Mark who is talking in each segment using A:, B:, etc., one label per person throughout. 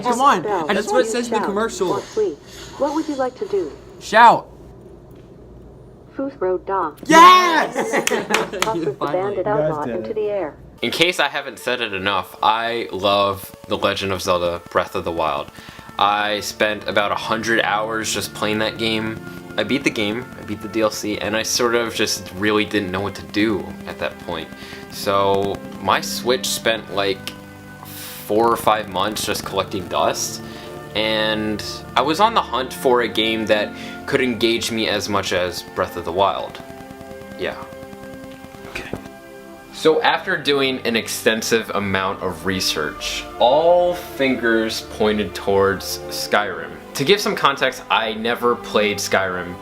A: come on.
B: That's what it says in the commercial.
C: What would you like to do?
A: Shout.
C: Futhro Da.
A: Yes!
C: Tosses the bandit outlaw into the air.
D: In case I haven't said it enough, I love The Legend of Zelda Breath of the Wild. I spent about 100 hours just playing that game. I beat the game, I beat the DLC, and I sort of just really didn't know what to do at that point. So my Switch spent like 4 or 5 months just collecting dust, and I was on the hunt for a game that could engage me as much as Breath of the Wild. Yeah. Okay. So after doing an extensive amount of research, all fingers pointed towards Skyrim. To give some context, I never played Skyrim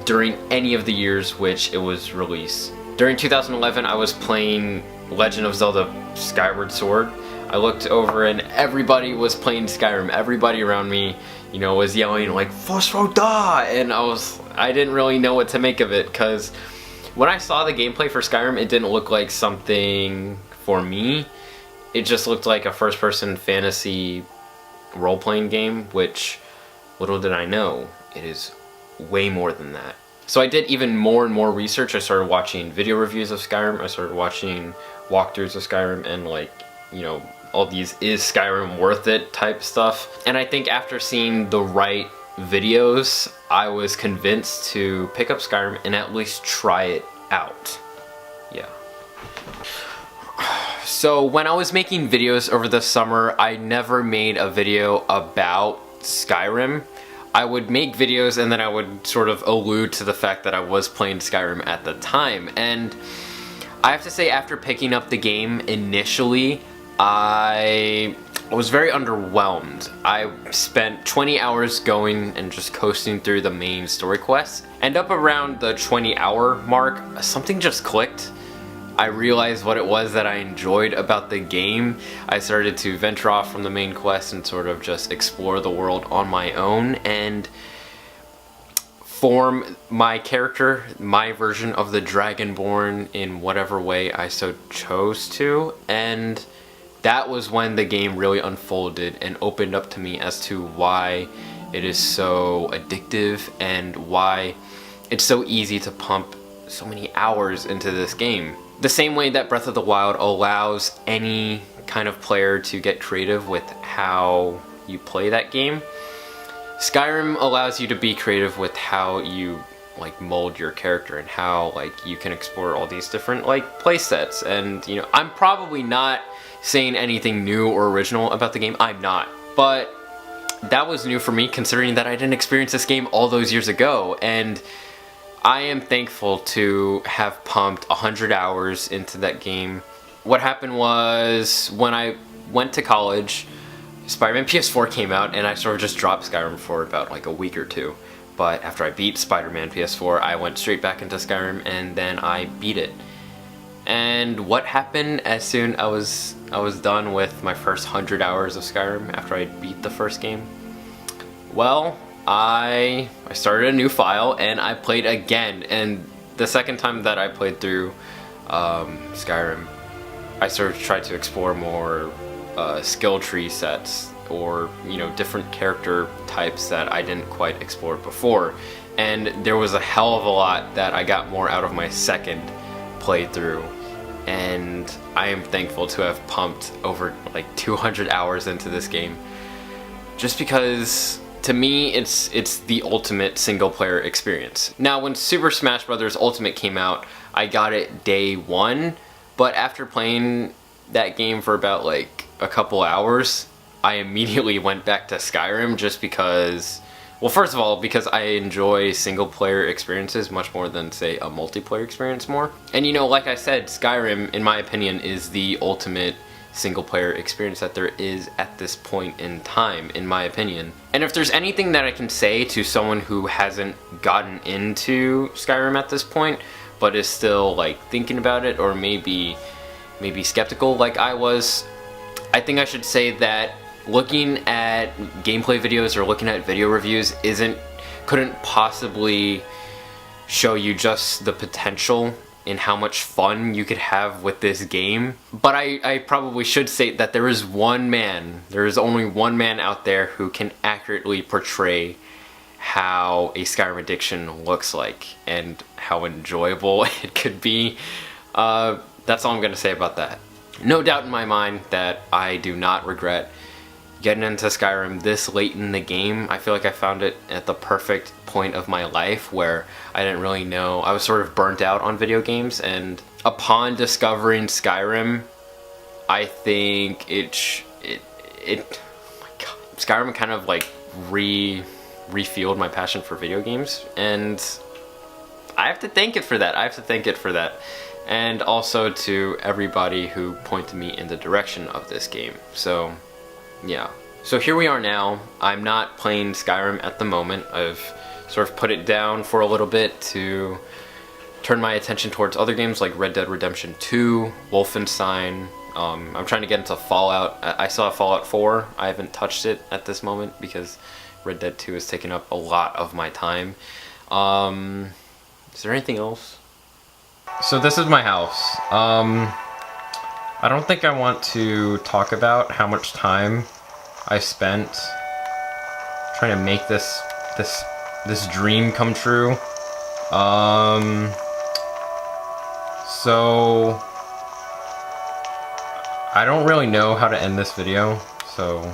D: during any of the years which it was released. During 2011, I was playing Legend of Zelda Skyward Sword. I looked over and everybody was playing Skyrim. Everybody around me, you know, was yelling like "Futhro Da!" and I didn't really know what to make of it, because when I saw the gameplay for Skyrim, it didn't look like something for me. It just looked like a first-person fantasy role-playing game, which, little did I know, it is way more than that. So I did even more and more research. I started watching video reviews of Skyrim. I started watching walkthroughs of Skyrim and, like, you know, all these "is Skyrim worth it" type stuff. And I think after seeing the right videos, I was convinced to pick up Skyrim and at least try it out. Yeah. So when I was making videos over the summer, I never made a video about Skyrim. I would make videos and then I would sort of allude to the fact that I was playing Skyrim at the time. And I have to say, after picking up the game initially, I was very underwhelmed. I spent 20 hours going and just coasting through the main story quests, and up around the 20-hour mark, something just clicked. I realized what it was that I enjoyed about the game. I started to venture off from the main quest and sort of just explore the world on my own and form my character, my version of the Dragonborn, in whatever way I so chose to. And that was when the game really unfolded and opened up to me as to why it is so addictive and why it's so easy to pump so many hours into this game. The same way that Breath of the Wild allows any kind of player to get creative with how you play that game, Skyrim allows you to be creative with how you like mold your character and how like you can explore all these different like play sets. And you know, I'm probably not saying anything new or original about the game. I'm not, but that was new for me considering that I didn't experience this game all those years ago, and I am thankful to have pumped 100 hours into that game. What happened was, when I went to college, Spider-Man PS4 came out and I sort of just dropped Skyrim for about like a week or two. But after I beat Spider-Man PS4, I went straight back into Skyrim and then I beat it. And what happened as soon as I was done with my first 100 hours of Skyrim after I beat the first game? Well, I started a new file and I played again. And the second time that I played through Skyrim, I sort of tried to explore more skill tree sets, or you know, different character types that I didn't quite explore before. And there was a hell of a lot that I got more out of my second playthrough, and I am thankful to have pumped over like 200 hours into this game, just because to me it's the ultimate single player experience. Now, when Super Smash Bros. Ultimate came out, I got it day one, but after playing that game for about like a couple hours, I immediately went back to Skyrim, just because, well, first of all, because I enjoy single player experiences much more than, say, a multiplayer experience more. And you know, like I said, Skyrim, in my opinion, is the ultimate single player experience that there is at this point in time, in my opinion. And if there's anything that I can say to someone who hasn't gotten into Skyrim at this point, but is still like thinking about it, or maybe skeptical like I was, I think I should say that looking at gameplay videos or looking at video reviews couldn't possibly show you just the potential in how much fun you could have with this game. But I probably should say that there is only one man out there who can accurately portray how a Skyrim addiction looks like and how enjoyable it could be. That's all I'm gonna say about that. No doubt in my mind that I do not regret getting into Skyrim this late in the game. I feel like I found it at the perfect point of my life where I didn't really know, I was sort of burnt out on video games, and upon discovering Skyrim, I think oh my god, Skyrim kind of like refueled my passion for video games, and I have to thank it for that. And also to everybody who pointed me in the direction of this game. So yeah. So here we are now. I'm not playing Skyrim at the moment. I've sort of put it down for a little bit to turn my attention towards other games like Red Dead Redemption 2, Wolfenstein. I'm trying to get into Fallout. I still have Fallout 4. I haven't touched it at this moment because Red Dead 2 has taken up a lot of my time. Is there anything else? So this is my house. I don't think I want to talk about how much time I spent trying to make this dream come true. So I don't really know how to end this video, so